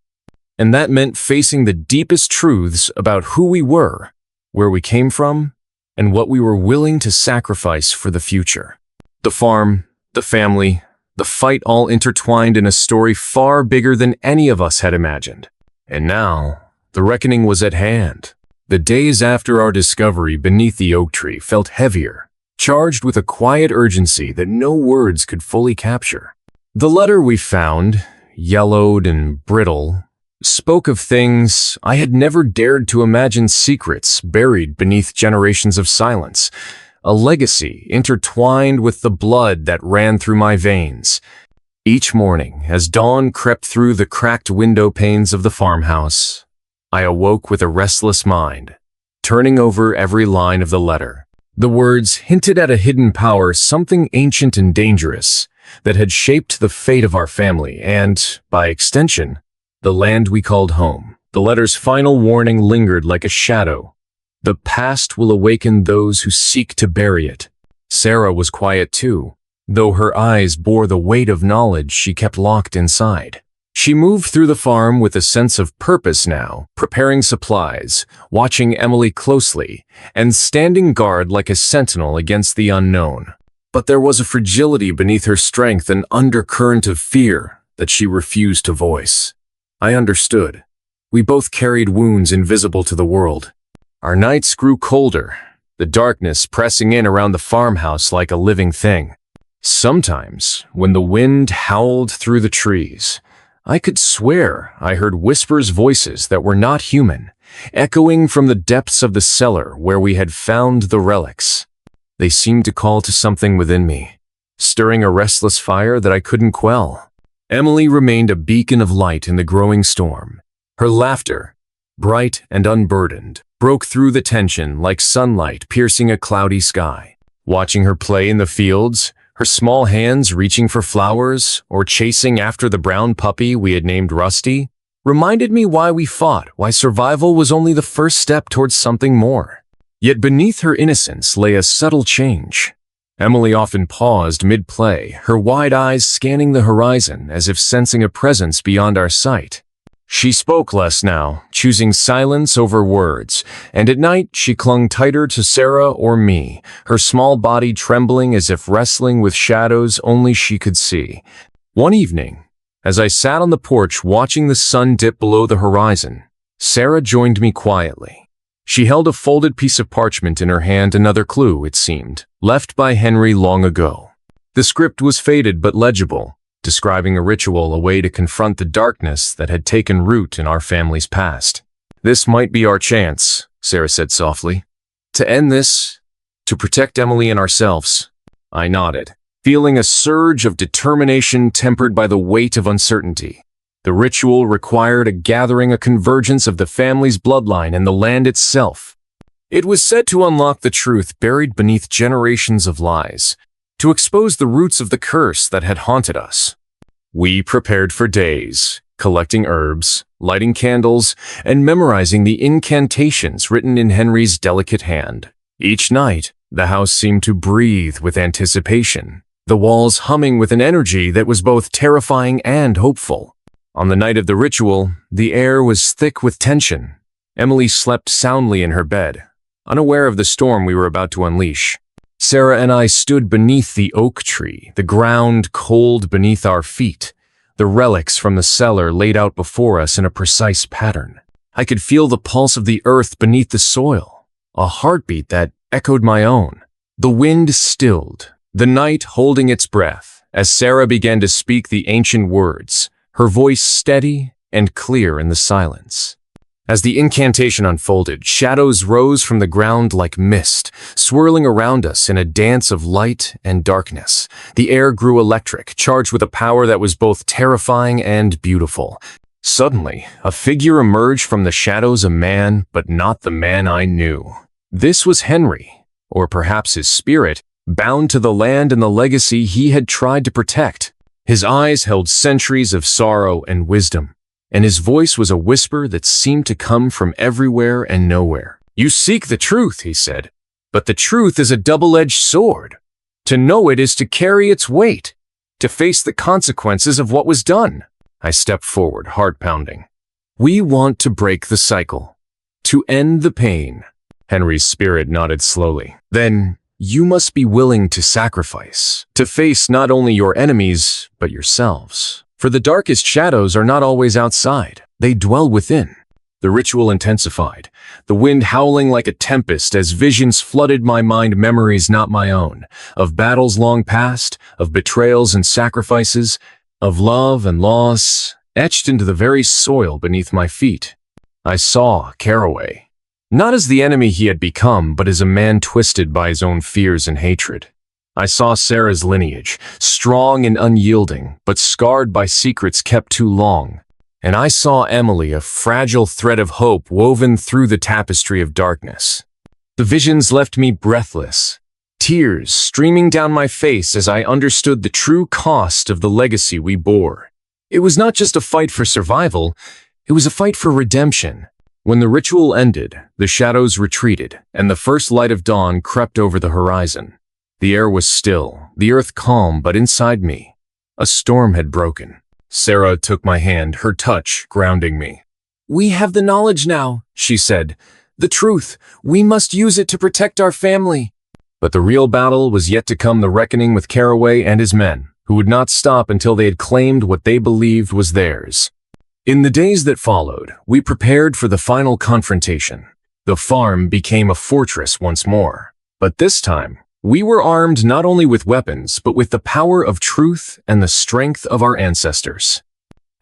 And that meant facing the deepest truths about who we were, where we came from, and what we were willing to sacrifice for the future. The farm, the family, the fight all intertwined in a story far bigger than any of us had imagined. And now, the reckoning was at hand. The days after our discovery beneath the oak tree felt heavier, charged with a quiet urgency that no words could fully capture. The letter we found, yellowed and brittle, spoke of things I had never dared to imagine, secrets buried beneath generations of silence, a legacy intertwined with the blood that ran through my veins. Each morning, as dawn crept through the cracked window panes of the farmhouse, I awoke with a restless mind, turning over every line of the letter. The words hinted at a hidden power, something ancient and dangerous, that had shaped the fate of our family and, by extension, the land we called home. The letter's final warning lingered like a shadow. The past will awaken those who seek to bury it. Sarah was quiet too, though her eyes bore the weight of knowledge she kept locked inside. She moved through the farm with a sense of purpose now, preparing supplies, watching Emily closely, and standing guard like a sentinel against the unknown. But there was a fragility beneath her strength, an undercurrent of fear that she refused to voice. I understood. We both carried wounds invisible to the world. Our nights grew colder, the darkness pressing in around the farmhouse like a living thing. Sometimes, when the wind howled through the trees, I could swear I heard whispers, voices that were not human, echoing from the depths of the cellar where we had found the relics. They seemed to call to something within me, stirring a restless fire that I couldn't quell. Emily remained a beacon of light in the growing storm. Her laughter, bright and unburdened, broke through the tension like sunlight piercing a cloudy sky. Watching her play in the fields, her small hands reaching for flowers or chasing after the brown puppy we had named Rusty, reminded me why we fought, why survival was only the first step towards something more. Yet beneath her innocence lay a subtle change. Emily often paused mid-play, her wide eyes scanning the horizon as if sensing a presence beyond our sight. She spoke less now, choosing silence over words, and at night she clung tighter to Sarah or me, her small body trembling as if wrestling with shadows only she could see. One evening, as I sat on the porch watching the sun dip below the horizon, Sarah joined me quietly. She held a folded piece of parchment in her hand, another clue, it seemed, left by Henry long ago. The script was faded but legible, describing a ritual, a way to confront the darkness that had taken root in our family's past. "This might be our chance," Sarah said softly. "To end this, to protect Emily and ourselves." I nodded, feeling a surge of determination tempered by the weight of uncertainty. The ritual required a gathering, a convergence of the family's bloodline and the land itself. It was said to unlock the truth buried beneath generations of lies, to expose the roots of the curse that had haunted us. We prepared for days, collecting herbs, lighting candles, and memorizing the incantations written in Henry's delicate hand. Each night, the house seemed to breathe with anticipation, the walls humming with an energy that was both terrifying and hopeful. On the night of the ritual, the air was thick with tension. Emily slept soundly in her bed, unaware of the storm we were about to unleash. Sarah and I stood beneath the oak tree, the ground cold beneath our feet, the relics from the cellar laid out before us in a precise pattern. I could feel the pulse of the earth beneath the soil, a heartbeat that echoed my own. The wind stilled, the night holding its breath, as Sarah began to speak the ancient words, her voice steady and clear in the silence. As the incantation unfolded, shadows rose from the ground like mist, swirling around us in a dance of light and darkness. The air grew electric, charged with a power that was both terrifying and beautiful. Suddenly, a figure emerged from the shadows, a man, but not the man I knew. This was Henry, or perhaps his spirit, bound to the land and the legacy he had tried to protect. His eyes held centuries of sorrow and wisdom, and his voice was a whisper that seemed to come from everywhere and nowhere. "You seek the truth," he said, "but the truth is a double-edged sword. To know it is to carry its weight, to face the consequences of what was done." I stepped forward, heart pounding. "We want to break the cycle, to end the pain." Henry's spirit nodded slowly. "Then you must be willing to sacrifice, to face not only your enemies, but yourselves. For the darkest shadows are not always outside, they dwell within." The ritual intensified, the wind howling like a tempest as visions flooded my mind, memories not my own, of battles long past, of betrayals and sacrifices, of love and loss, etched into the very soil beneath my feet. I saw Caraway, not as the enemy he had become, but as a man twisted by his own fears and hatred. I saw Sarah's lineage, strong and unyielding, but scarred by secrets kept too long. And I saw Emily, a fragile thread of hope woven through the tapestry of darkness. The visions left me breathless, tears streaming down my face as I understood the true cost of the legacy we bore. It was not just a fight for survival, it was a fight for redemption. When the ritual ended, the shadows retreated, and the first light of dawn crept over the horizon. The air was still, the earth calm, but inside me, a storm had broken. Sarah took my hand, her touch grounding me. "We have the knowledge now," she said. "The truth. We must use it to protect our family." But the real battle was yet to come, the reckoning with Caraway and his men, who would not stop until they had claimed what they believed was theirs. In the days that followed, we prepared for the final confrontation. The farm became a fortress once more. But this time, we were armed not only with weapons, but with the power of truth and the strength of our ancestors.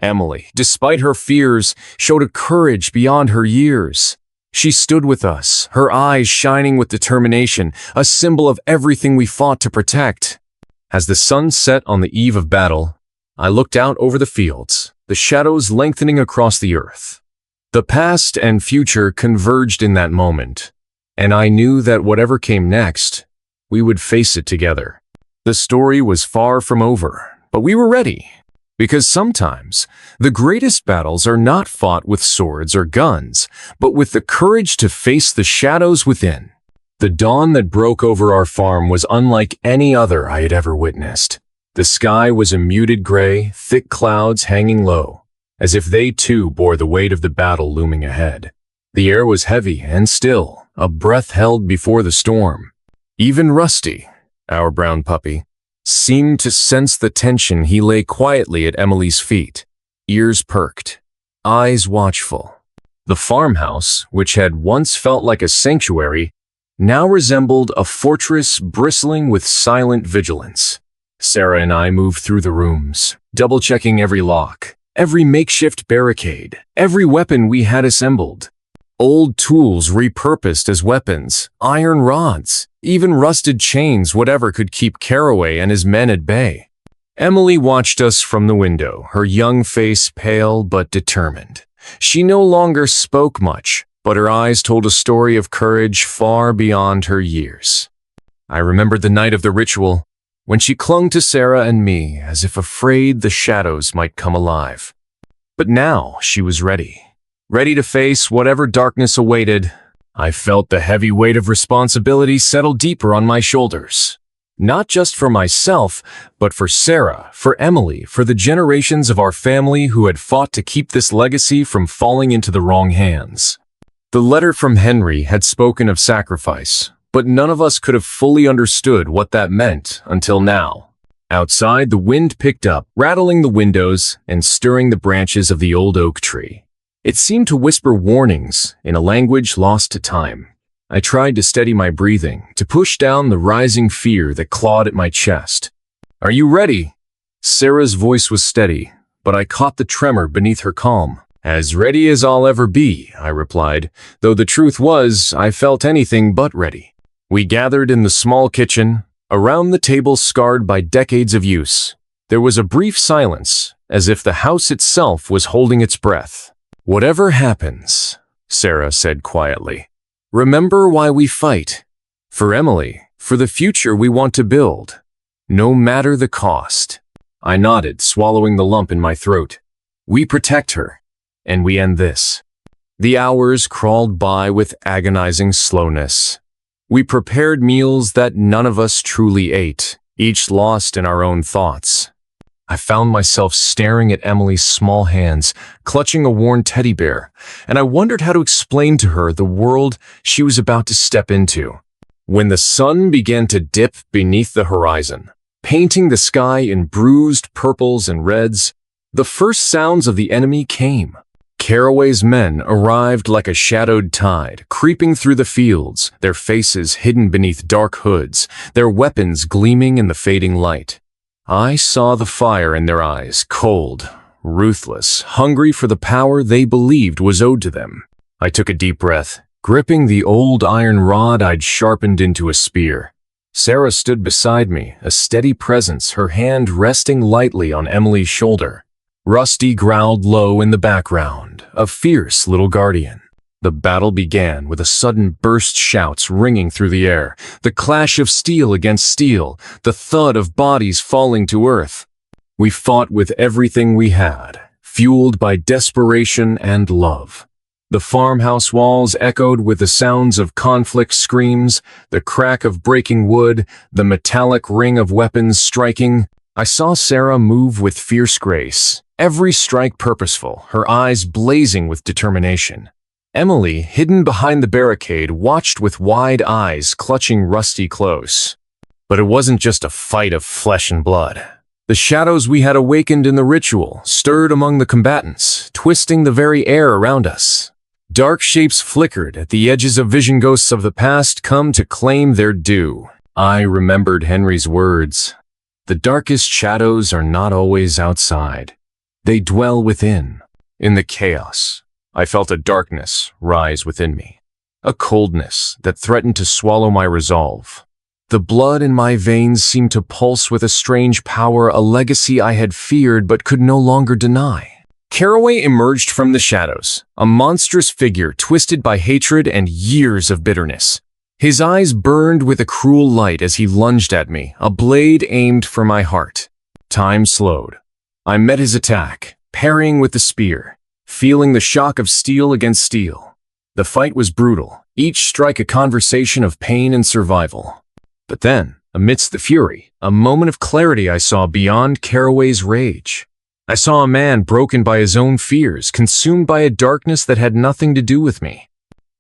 Emily, despite her fears, showed a courage beyond her years. She stood with us, her eyes shining with determination, a symbol of everything we fought to protect. As the sun set on the eve of battle, I looked out over the fields, the shadows lengthening across the earth. The past and future converged in that moment, and I knew that whatever came next, we would face it together. The story was far from over, but we were ready. Because sometimes, the greatest battles are not fought with swords or guns, but with the courage to face the shadows within. The dawn that broke over our farm was unlike any other I had ever witnessed. The sky was a muted gray, thick clouds hanging low, as if they too bore the weight of the battle looming ahead. The air was heavy and still, a breath held before the storm. Even Rusty, our brown puppy, seemed to sense the tension. He lay quietly at Emily's feet, ears perked, eyes watchful. The farmhouse, which had once felt like a sanctuary, now resembled a fortress bristling with silent vigilance. Sarah and I moved through the rooms, double-checking every lock, every makeshift barricade, every weapon we had assembled. Old tools repurposed as weapons, iron rods, even rusted chains, whatever could keep Caraway and his men at bay. Emily watched us from the window, her young face pale but determined. She no longer spoke much, but her eyes told a story of courage far beyond her years. I remembered the night of the ritual, when she clung to Sarah and me as if afraid the shadows might come alive. But now she was ready to face whatever darkness awaited. I felt the heavy weight of responsibility settle deeper on my shoulders. Not just for myself, but for Sarah, for Emily, for the generations of our family who had fought to keep this legacy from falling into the wrong hands. The letter from Henry had spoken of sacrifice, but none of us could have fully understood what that meant until now. Outside, the wind picked up, rattling the windows and stirring the branches of the old oak tree. It seemed to whisper warnings in a language lost to time. I tried to steady my breathing, to push down the rising fear that clawed at my chest. "Are you ready?" Sarah's voice was steady, but I caught the tremor beneath her calm. "As ready as I'll ever be," I replied, though the truth was I felt anything but ready. We gathered in the small kitchen, around the table scarred by decades of use. There was a brief silence, as if the house itself was holding its breath. "Whatever happens," Sarah said quietly, "remember why we fight. For Emily, for the future we want to build. No matter the cost." I nodded, swallowing the lump in my throat. "We protect her, and we end this." The hours crawled by with agonizing slowness. We prepared meals that none of us truly ate, each lost in our own thoughts. I found myself staring at Emily's small hands, clutching a worn teddy bear, and I wondered how to explain to her the world she was about to step into. When the sun began to dip beneath the horizon, painting the sky in bruised purples and reds, the first sounds of the enemy came. Caraway's men arrived like a shadowed tide, creeping through the fields, their faces hidden beneath dark hoods, their weapons gleaming in the fading light. I saw the fire in their eyes, cold, ruthless, hungry for the power they believed was owed to them. I took a deep breath, gripping the old iron rod I'd sharpened into a spear. Sarah stood beside me, a steady presence, her hand resting lightly on Emily's shoulder. Rusty growled low in the background, a fierce little guardian. The battle began with a sudden burst, shouts ringing through the air, the clash of steel against steel, the thud of bodies falling to earth. We fought with everything we had, fueled by desperation and love. The farmhouse walls echoed with the sounds of conflict screams, the crack of breaking wood, the metallic ring of weapons striking. I saw Sarah move with fierce grace, every strike purposeful, her eyes blazing with determination. Emily, hidden behind the barricade, watched with wide eyes, clutching Rusty close. But it wasn't just a fight of flesh and blood. The shadows we had awakened in the ritual stirred among the combatants, twisting the very air around us. Dark shapes flickered at the edges of vision, ghosts of the past come to claim their due. I remembered Henry's words. The darkest shadows are not always outside. They dwell within. In the chaos, I felt a darkness rise within me, a coldness that threatened to swallow my resolve. The blood in my veins seemed to pulse with a strange power, a legacy I had feared but could no longer deny. Caraway emerged from the shadows, a monstrous figure twisted by hatred and years of bitterness. His eyes burned with a cruel light as he lunged at me, a blade aimed for my heart. Time slowed. I met his attack, parrying with the spear, feeling the shock of steel against steel. The fight was brutal, each strike a conversation of pain and survival. But then, amidst the fury, a moment of clarity I saw beyond Caraway's rage. I saw a man broken by his own fears, consumed by a darkness that had nothing to do with me.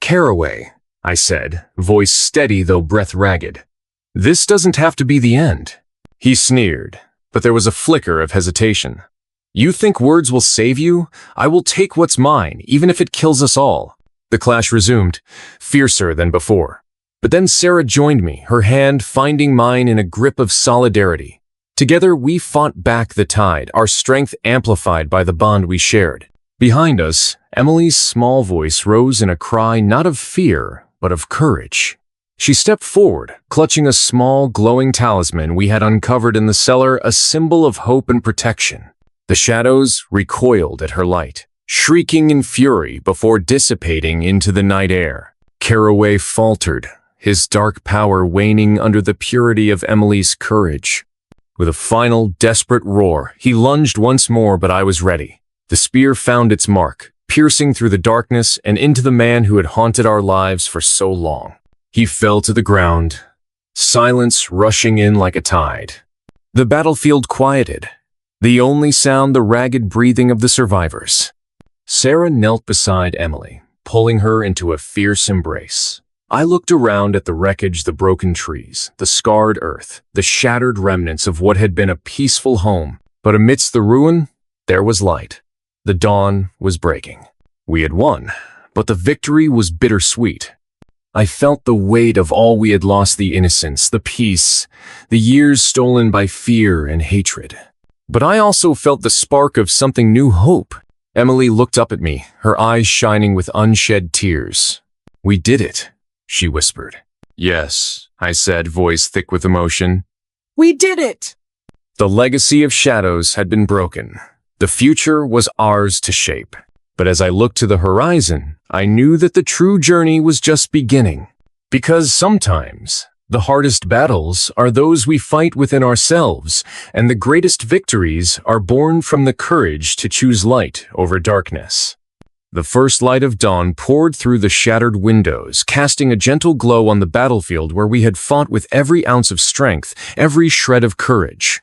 "Caraway," I said, voice steady though breath ragged. "This doesn't have to be the end." He sneered, but there was a flicker of hesitation. "You think words will save you? I will take what's mine, even if it kills us all." The clash resumed, fiercer than before. But then Sarah joined me, her hand finding mine in a grip of solidarity. Together we fought back the tide, our strength amplified by the bond we shared. Behind us, Emily's small voice rose in a cry not of fear, but of courage. She stepped forward, clutching a small, glowing talisman we had uncovered in the cellar, a symbol of hope and protection. The shadows recoiled at her light, shrieking in fury before dissipating into the night air. Caraway faltered, his dark power waning under the purity of Emily's courage. With a final, desperate roar, he lunged once more, but I was ready. The spear found its mark, piercing through the darkness and into the man who had haunted our lives for so long. He fell to the ground, silence rushing in like a tide. The battlefield quieted, the only sound the ragged breathing of the survivors. Sarah knelt beside Emily, pulling her into a fierce embrace. I looked around at the wreckage, the broken trees, the scarred earth, the shattered remnants of what had been a peaceful home. But amidst the ruin, there was light. The dawn was breaking. We had won, but the victory was bittersweet. I felt the weight of all we had lost, the innocence, the peace, the years stolen by fear and hatred. But I also felt the spark of something new, hope. Emily looked up at me, her eyes shining with unshed tears. "We did it," she whispered. "Yes," I said, voice thick with emotion. "We did it!" The legacy of shadows had been broken. The future was ours to shape. But as I looked to the horizon, I knew that the true journey was just beginning. Because sometimes, the hardest battles are those we fight within ourselves, and the greatest victories are born from the courage to choose light over darkness. The first light of dawn poured through the shattered windows, casting a gentle glow on the battlefield where we had fought with every ounce of strength, every shred of courage.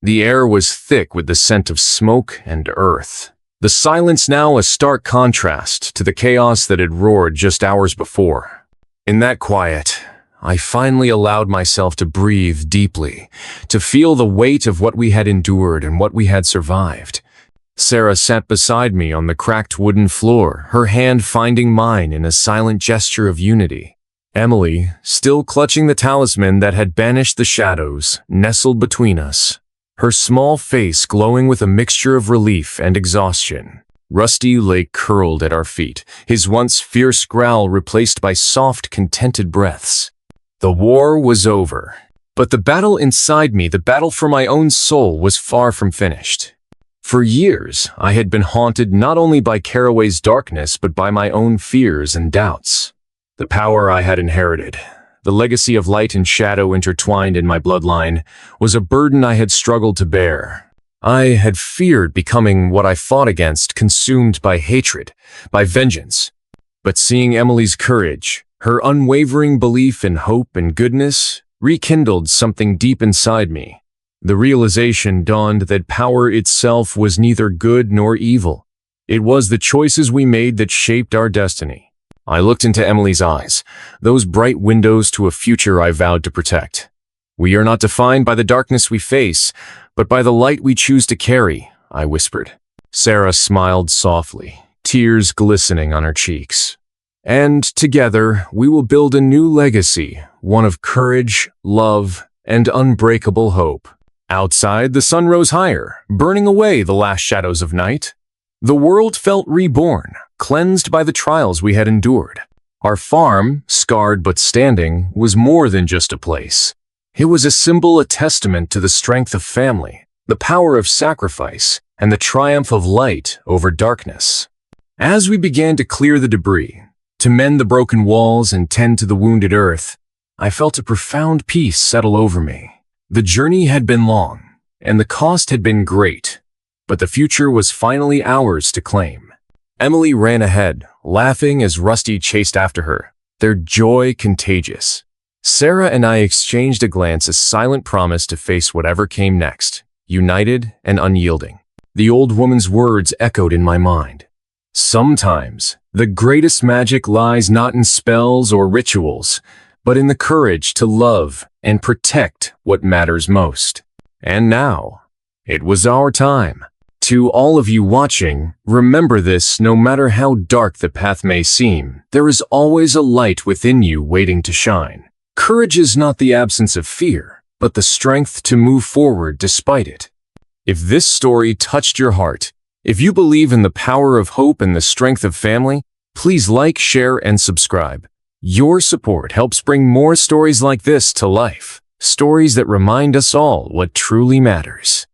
The air was thick with the scent of smoke and earth. The silence now a stark contrast to the chaos that had roared just hours before. In that quiet, I finally allowed myself to breathe deeply, to feel the weight of what we had endured and what we had survived. Sarah sat beside me on the cracked wooden floor, her hand finding mine in a silent gesture of unity. Emily, still clutching the talisman that had banished the shadows, nestled between us, her small face glowing with a mixture of relief and exhaustion. Rusty lay curled at our feet, his once fierce growl replaced by soft, contented breaths. The war was over, but the battle inside me, the battle for my own soul, was far from finished. For years, I had been haunted not only by Caraway's darkness, but by my own fears and doubts. The power I had inherited, the legacy of light and shadow intertwined in my bloodline, was a burden I had struggled to bear. I had feared becoming what I fought against, consumed by hatred, by vengeance. But seeing Emily's courage, her unwavering belief in hope and goodness, rekindled something deep inside me. The realization dawned that power itself was neither good nor evil. It was the choices we made that shaped our destiny. I looked into Emily's eyes, those bright windows to a future I vowed to protect. "We are not defined by the darkness we face, but by the light we choose to carry," I whispered. Sarah smiled softly, tears glistening on her cheeks. "And together, we will build a new legacy, one of courage, love, and unbreakable hope." Outside, the sun rose higher, burning away the last shadows of night. The world felt reborn, cleansed by the trials we had endured. Our farm, scarred but standing, was more than just a place. It was a symbol, a testament to the strength of family, the power of sacrifice, and the triumph of light over darkness. As we began to clear the debris, to mend the broken walls and tend to the wounded earth, I felt a profound peace settle over me. The journey had been long, and the cost had been great, but the future was finally ours to claim. Emily ran ahead, laughing as Rusty chased after her, their joy contagious. Sarah and I exchanged a glance, a silent promise to face whatever came next, united and unyielding. The old woman's words echoed in my mind. Sometimes, the greatest magic lies not in spells or rituals, but in the courage to love and protect what matters most. And now, it was our time. To all of you watching, remember this: no matter how dark the path may seem, there is always a light within you waiting to shine. Courage is not the absence of fear, but the strength to move forward despite it. If this story touched your heart, if you believe in the power of hope and the strength of family, please like, share, and subscribe. Your support helps bring more stories like this to life, stories that remind us all what truly matters.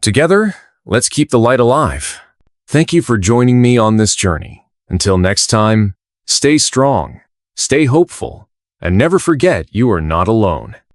Together, let's keep the light alive. Thank you for joining me on this journey. Until next time, stay strong, stay hopeful, and never forget you are not alone.